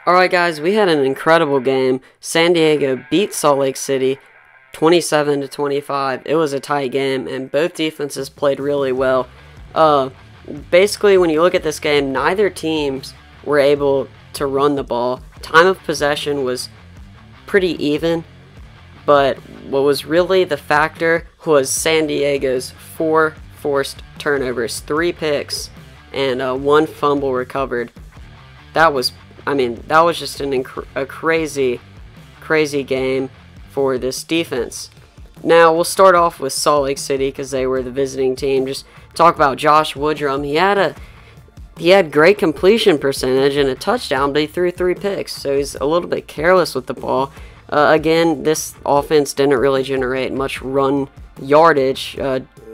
Alright guys, we had an incredible game. San Diego beat Salt Lake City 27-25. It was a tight game and both defenses played really well. Basically when you look at this game, neither teams were able to run the ball. Time of possession was pretty even, but what was really the factor was San Diego's 4 forced turnovers, 3 picks, and 1 fumble recovered. That was just a crazy game for this defense. Now, we'll start off with Salt Lake City because they were the visiting team. Just talk about Josh Woodrum. He had great completion percentage and a touchdown, but he threw 3 picks, so he's a little bit careless with the ball. Again, this offense didn't really generate much run yardage.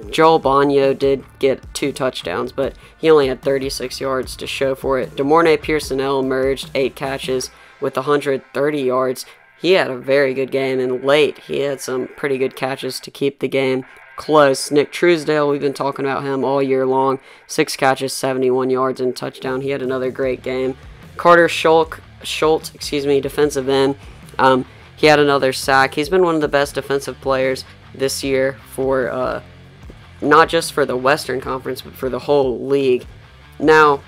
Joel Bonio did get 2 touchdowns, but he only had 36 yards to show for it. DeMornay Pearsonell emerged, 8 catches with 130 yards. He had a very good game, and late he had some pretty good catches to keep the game close. Nick Truesdale, we've been talking about him all year long. 6 catches, 71 yards, and a touchdown. He had another great game. Carter Schultz, defensive end. He had another sack. He's been one of the best defensive players this year for not just for the Western Conference, but for the whole league. Now,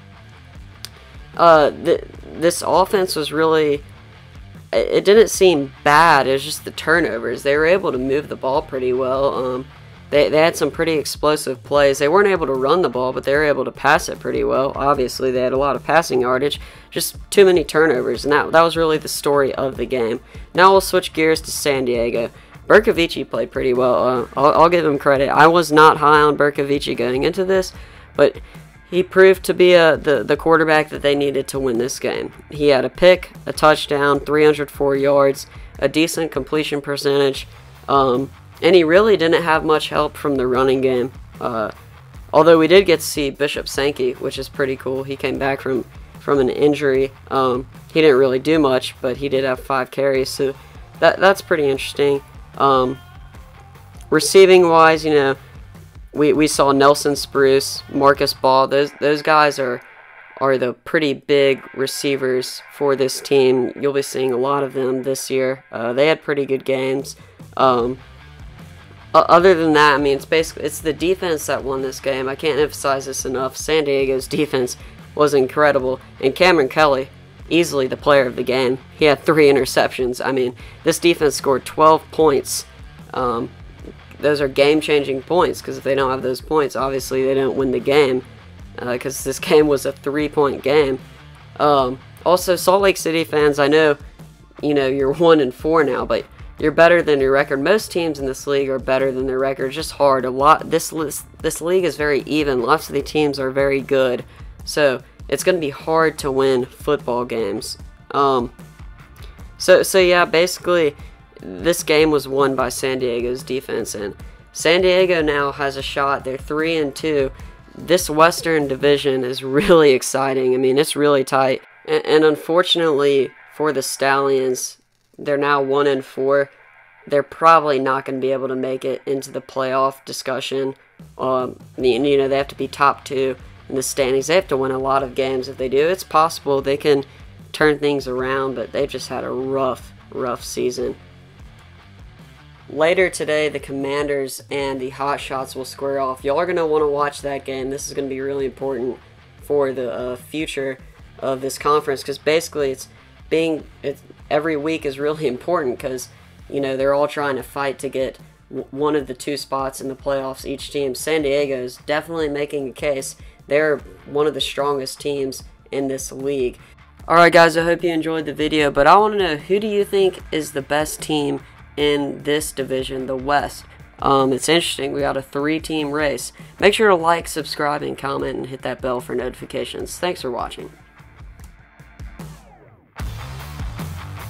this offense was really, it didn't seem bad. It was just the turnovers. They were able to move the ball pretty well. They had some pretty explosive plays. They weren't able to run the ball, but they were able to pass it pretty well. Obviously, they had a lot of passing yardage. Just too many turnovers, and that was really the story of the game. Now we'll switch gears to San Diego. Bercovici played pretty well. I'll give him credit. I was not high on Bercovici going into this, but he proved to be the quarterback that they needed to win this game. He had a pick, a touchdown, 304 yards, a decent completion percentage, and he really didn't have much help from the running game. Although we did get to see Bishop Sankey, which is pretty cool. He came back from an injury. He didn't really do much, but he did have 5 carries, so that's pretty interesting. Receiving wise, we saw Nelson Spruce, Marcus Ball. Those guys are the pretty big receivers for this team. You'll be seeing a lot of them this year. They had pretty good games. Other than that, it's the defense that won this game. I can't emphasize this enough. San Diego's defense was incredible, and Cameron Kelly, easily the player of the game. He had 3 interceptions. This defense scored 12 points. Those are game-changing points, because if they don't have those points, obviously they don't win the game, because this game was a 3-point game. Also, Salt Lake City fans, I know, you're 1-4 now, but you're better than your record. Most teams in this league are better than their record. It's just hard. This league is very even. Lots of the teams are very good, so it's going to be hard to win football games. So yeah, basically, this game was won by San Diego's defense, and San Diego now has a shot. They're 3-2. This Western Division is really exciting. It's really tight, and unfortunately for the Stallions, they're now 1-4. They're probably not going to be able to make it into the playoff discussion. They have to be top 2 in the standings. They have to win a lot of games. If they do, it's possible they can turn things around, but they've just had a rough season. Later today, the Commanders and the Hot Shots will square off. Y'all are going to want to watch that game. This is going to be really important for the future of this conference, because basically every week is really important, because they're all trying to fight to get one of the 2 spots in the playoffs each team. San Diego is definitely making a case. They're one of the strongest teams in this league. Alright guys, I hope you enjoyed the video, but I want to know, who do you think is the best team in this division, the West? It's interesting. We got a 3-team race. Make sure to like, subscribe, and comment, and hit that bell for notifications. Thanks for watching.